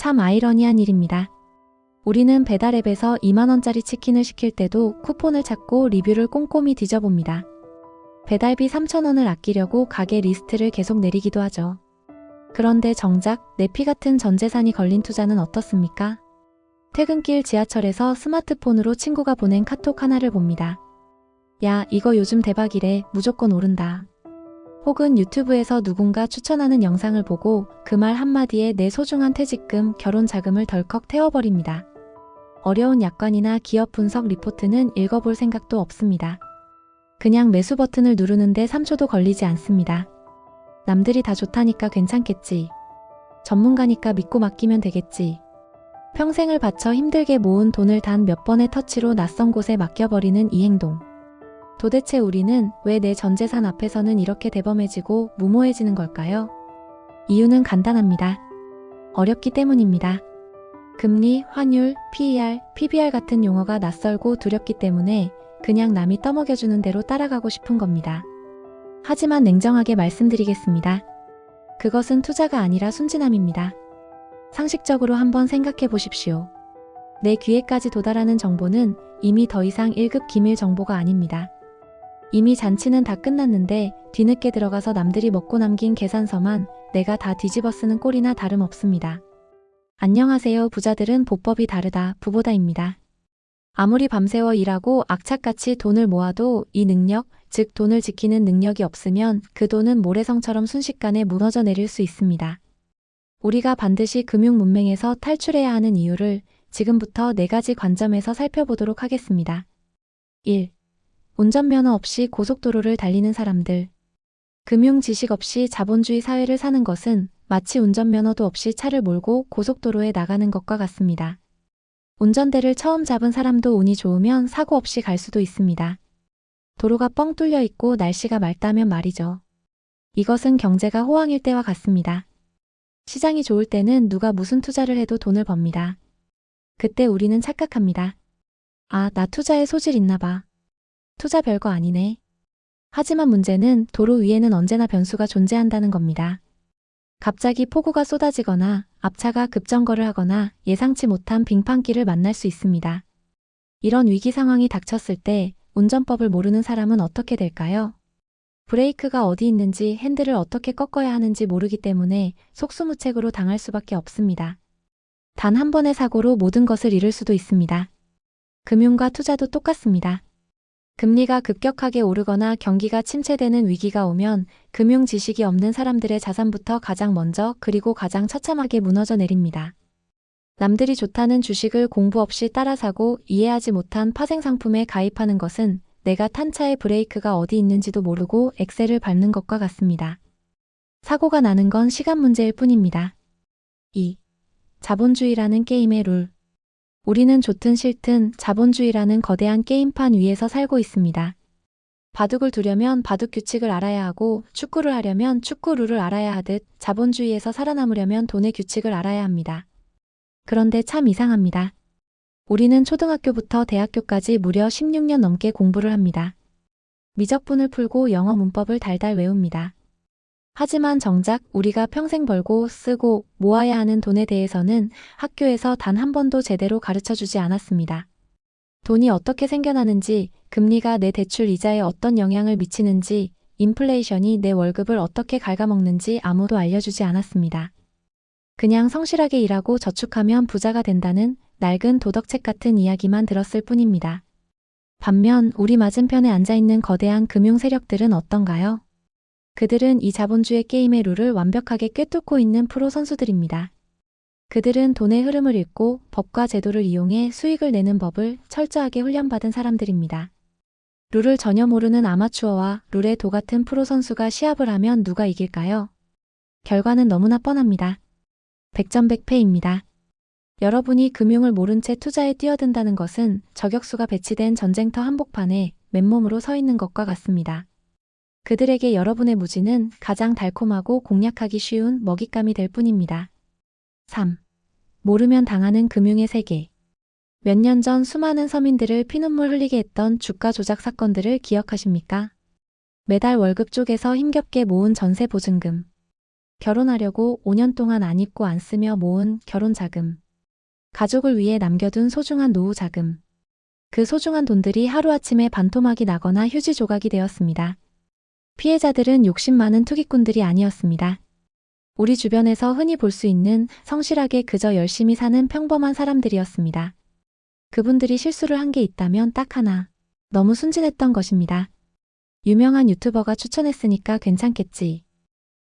참 아이러니한 일입니다. 우리는 배달앱에서 2만원짜리 치킨을 시킬 때도 쿠폰을 찾고 리뷰를 꼼꼼히 뒤져봅니다. 배달비 3,000원을 아끼려고 가게 리스트를 계속 내리기도 하죠. 그런데 정작 내 피 같은 전 재산이 걸린 투자는 어떻습니까? 퇴근길 지하철에서 스마트폰으로 친구가 보낸 카톡 하나를 봅니다. 야, 이거 요즘 대박이래. 무조건 오른다. 혹은 유튜브에서 누군가 추천하는 영상을 보고 그 말 한마디에 내 소중한 퇴직금, 결혼 자금을 덜컥 태워버립니다. 어려운 약관이나 기업 분석 리포트는 읽어볼 생각도 없습니다. 그냥 매수 버튼을 누르는데 3초도 걸리지 않습니다. 남들이 다 좋다니까 괜찮겠지. 전문가니까 믿고 맡기면 되겠지. 평생을 바쳐 힘들게 모은 돈을 단 몇 번의 터치로 낯선 곳에 맡겨버리는 이 행동. 도대체 우리는 왜 내 전 재산 앞에서는 이렇게 대범해지고 무모해지는 걸까요? 이유는 간단합니다. 어렵기 때문입니다. 금리, 환율, PER, PBR 같은 용어가 낯설고 두렵기 때문에 그냥 남이 떠먹여주는 대로 따라가고 싶은 겁니다. 하지만 냉정하게 말씀드리겠습니다. 그것은 투자가 아니라 순진함입니다. 상식적으로 한번 생각해 보십시오. 내 귀에까지 도달하는 정보는 이미 더 이상 1급 기밀 정보가 아닙니다. 이미 잔치는 다 끝났는데 뒤늦게 들어가서 남들이 먹고 남긴 계산서만 내가 다 뒤집어 쓰는 꼴이나 다름없습니다. 안녕하세요. 부자들은 보법이 다르다. 부보다입니다. 아무리 밤새워 일하고 악착같이 돈을 모아도 이 능력, 즉 돈을 지키는 능력이 없으면 그 돈은 모래성처럼 순식간에 무너져 내릴 수 있습니다. 우리가 반드시 금융 문맹에서 탈출해야 하는 이유를 지금부터 4가지 관점에서 살펴보도록 하겠습니다. 1. 운전면허 없이 고속도로를 달리는 사람들. 금융 지식 없이 자본주의 사회를 사는 것은 마치 운전면허도 없이 차를 몰고 고속도로에 나가는 것과 같습니다. 운전대를 처음 잡은 사람도 운이 좋으면 사고 없이 갈 수도 있습니다. 도로가 뻥 뚫려 있고 날씨가 맑다면 말이죠. 이것은 경제가 호황일 때와 같습니다. 시장이 좋을 때는 누가 무슨 투자를 해도 돈을 법니다. 그때 우리는 착각합니다. 아, 나 투자에 소질 있나 봐. 투자 별거 아니네. 하지만 문제는 도로 위에는 언제나 변수가 존재한다는 겁니다. 갑자기 폭우가 쏟아지거나 앞차가 급정거를 하거나 예상치 못한 빙판길을 만날 수 있습니다. 이런 위기 상황이 닥쳤을 때 운전법을 모르는 사람은 어떻게 될까요? 브레이크가 어디 있는지 핸들을 어떻게 꺾어야 하는지 모르기 때문에 속수무책으로 당할 수밖에 없습니다. 단 한 번의 사고로 모든 것을 잃을 수도 있습니다. 금융과 투자도 똑같습니다. 금리가 급격하게 오르거나 경기가 침체되는 위기가 오면 금융 지식이 없는 사람들의 자산부터 가장 먼저 그리고 가장 처참하게 무너져 내립니다. 남들이 좋다는 주식을 공부 없이 따라 사고 이해하지 못한 파생상품에 가입하는 것은 내가 탄 차의 브레이크가 어디 있는지도 모르고 엑셀을 밟는 것과 같습니다. 사고가 나는 건 시간 문제일 뿐입니다. 2. 자본주의라는 게임의 룰. 우리는 좋든 싫든 자본주의라는 거대한 게임판 위에서 살고 있습니다. 바둑을 두려면 바둑 규칙을 알아야 하고 축구를 하려면 축구 룰을 알아야 하듯 자본주의에서 살아남으려면 돈의 규칙을 알아야 합니다. 그런데 참 이상합니다. 우리는 초등학교부터 대학교까지 무려 16년 넘게 공부를 합니다. 미적분을 풀고 영어 문법을 달달 외웁니다. 하지만 정작 우리가 평생 벌고 쓰고 모아야 하는 돈에 대해서는 학교에서 단 한 번도 제대로 가르쳐주지 않았습니다. 돈이 어떻게 생겨나는지, 금리가 내 대출 이자에 어떤 영향을 미치는지, 인플레이션이 내 월급을 어떻게 갉아먹는지 아무도 알려주지 않았습니다. 그냥 성실하게 일하고 저축하면 부자가 된다는 낡은 도덕책 같은 이야기만 들었을 뿐입니다. 반면 우리 맞은편에 앉아있는 거대한 금융 세력들은 어떤가요? 그들은 이 자본주의 게임의 룰을 완벽하게 꿰뚫고 있는 프로 선수들입니다. 그들은 돈의 흐름을 읽고 법과 제도를 이용해 수익을 내는 법을 철저하게 훈련받은 사람들입니다. 룰을 전혀 모르는 아마추어와 룰의 도 같은 프로 선수가 시합을 하면 누가 이길까요? 결과는 너무나 뻔합니다. 백전백패입니다. 여러분이 금융을 모른 채 투자에 뛰어든다는 것은 저격수가 배치된 전쟁터 한복판에 맨몸으로 서 있는 것과 같습니다. 그들에게 여러분의 무지는 가장 달콤하고 공략하기 쉬운 먹잇감이 될 뿐입니다. 3. 모르면 당하는 금융의 세계. 몇 년 전 수많은 서민들을 피눈물 흘리게 했던 주가 조작 사건들을 기억하십니까? 매달 월급 쪽에서 힘겹게 모은 전세 보증금. 결혼하려고 5년 동안 안 입고 안 쓰며 모은 결혼 자금. 가족을 위해 남겨둔 소중한 노후 자금. 그 소중한 돈들이 하루아침에 반토막이 나거나 휴지 조각이 되었습니다. 피해자들은 욕심 많은 투기꾼들이 아니었습니다. 우리 주변에서 흔히 볼 수 있는 성실하게 그저 열심히 사는 평범한 사람들이었습니다. 그분들이 실수를 한 게 있다면 딱 하나. 너무 순진했던 것입니다. 유명한 유튜버가 추천했으니까 괜찮겠지.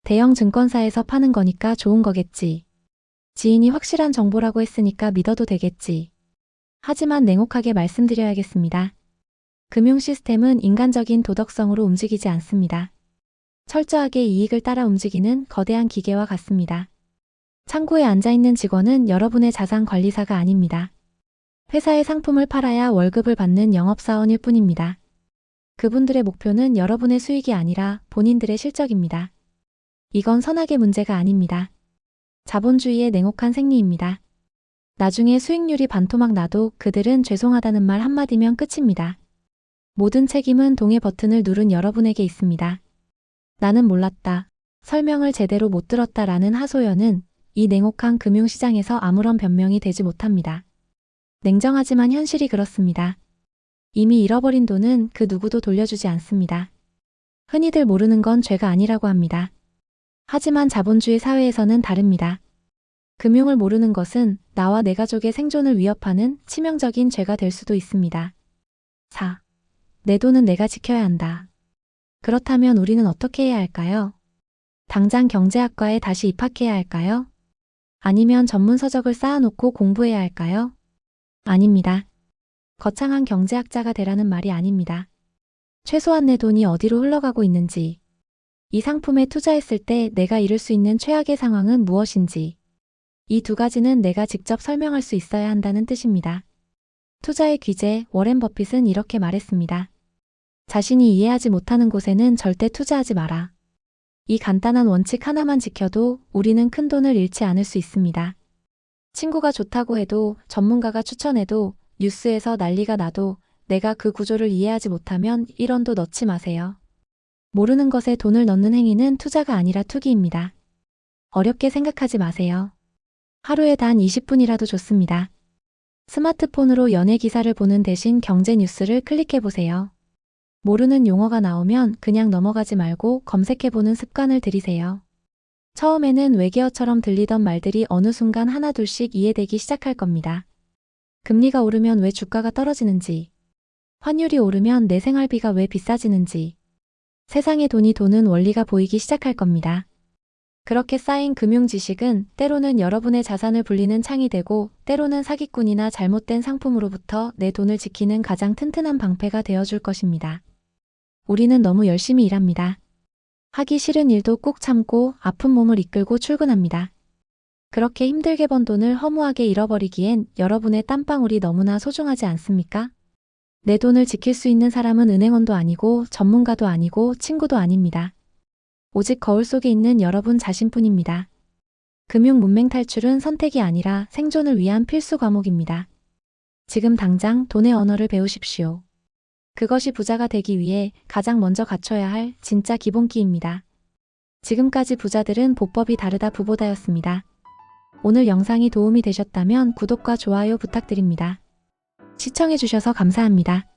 대형 증권사에서 파는 거니까 좋은 거겠지. 지인이 확실한 정보라고 했으니까 믿어도 되겠지. 하지만 냉혹하게 말씀드려야겠습니다. 금융 시스템은 인간적인 도덕성으로 움직이지 않습니다. 철저하게 이익을 따라 움직이는 거대한 기계와 같습니다. 창구에 앉아있는 직원은 여러분의 자산 관리사가 아닙니다. 회사의 상품을 팔아야 월급을 받는 영업사원일 뿐입니다. 그분들의 목표는 여러분의 수익이 아니라 본인들의 실적입니다. 이건 선악의 문제가 아닙니다. 자본주의의 냉혹한 생리입니다. 나중에 수익률이 반토막 나도 그들은 죄송하다는 말 한마디면 끝입니다. 모든 책임은 동의 버튼을 누른 여러분에게 있습니다. 나는 몰랐다. 설명을 제대로 못 들었다라는 하소연은 이 냉혹한 금융시장에서 아무런 변명이 되지 못합니다. 냉정하지만 현실이 그렇습니다. 이미 잃어버린 돈은 그 누구도 돌려주지 않습니다. 흔히들 모르는 건 죄가 아니라고 합니다. 하지만 자본주의 사회에서는 다릅니다. 금융을 모르는 것은 나와 내 가족의 생존을 위협하는 치명적인 죄가 될 수도 있습니다. 4. 내 돈은 내가 지켜야 한다. 그렇다면 우리는 어떻게 해야 할까요? 당장 경제학과에 다시 입학해야 할까요? 아니면 전문 서적을 쌓아놓고 공부해야 할까요? 아닙니다. 거창한 경제학자가 되라는 말이 아닙니다. 최소한 내 돈이 어디로 흘러가고 있는지, 이 상품에 투자했을 때 내가 이룰 수 있는 최악의 상황은 무엇인지, 이 두 가지는 내가 직접 설명할 수 있어야 한다는 뜻입니다. 투자의 귀재 워렌 버핏은 이렇게 말했습니다. 자신이 이해하지 못하는 곳에는 절대 투자하지 마라. 이 간단한 원칙 하나만 지켜도 우리는 큰 돈을 잃지 않을 수 있습니다. 친구가 좋다고 해도, 전문가가 추천해도, 뉴스에서 난리가 나도 내가 그 구조를 이해하지 못하면 1원도 넣지 마세요. 모르는 것에 돈을 넣는 행위는 투자가 아니라 투기입니다. 어렵게 생각하지 마세요. 하루에 단 20분이라도 좋습니다. 스마트폰으로 연예 기사를 보는 대신 경제 뉴스를 클릭해보세요. 모르는 용어가 나오면 그냥 넘어가지 말고 검색해보는 습관을 들이세요. 처음에는 외계어처럼 들리던 말들이 어느 순간 하나둘씩 이해되기 시작할 겁니다. 금리가 오르면 왜 주가가 떨어지는지, 환율이 오르면 내 생활비가 왜 비싸지는지, 세상의 돈이 도는 원리가 보이기 시작할 겁니다. 그렇게 쌓인 금융 지식은 때로는 여러분의 자산을 불리는 창이 되고 때로는 사기꾼이나 잘못된 상품으로부터 내 돈을 지키는 가장 튼튼한 방패가 되어줄 것입니다. 우리는 너무 열심히 일합니다. 하기 싫은 일도 꾹 참고 아픈 몸을 이끌고 출근합니다. 그렇게 힘들게 번 돈을 허무하게 잃어버리기엔 여러분의 땀방울이 너무나 소중하지 않습니까? 내 돈을 지킬 수 있는 사람은 은행원도 아니고 전문가도 아니고 친구도 아닙니다. 오직 거울 속에 있는 여러분 자신뿐입니다. 금융 문맹 탈출은 선택이 아니라 생존을 위한 필수 과목입니다. 지금 당장 돈의 언어를 배우십시오. 그것이 부자가 되기 위해 가장 먼저 갖춰야 할 진짜 기본기입니다. 지금까지 부자들은 보법이 다르다 부보다였습니다. 오늘 영상이 도움이 되셨다면 구독과 좋아요 부탁드립니다. 시청해주셔서 감사합니다.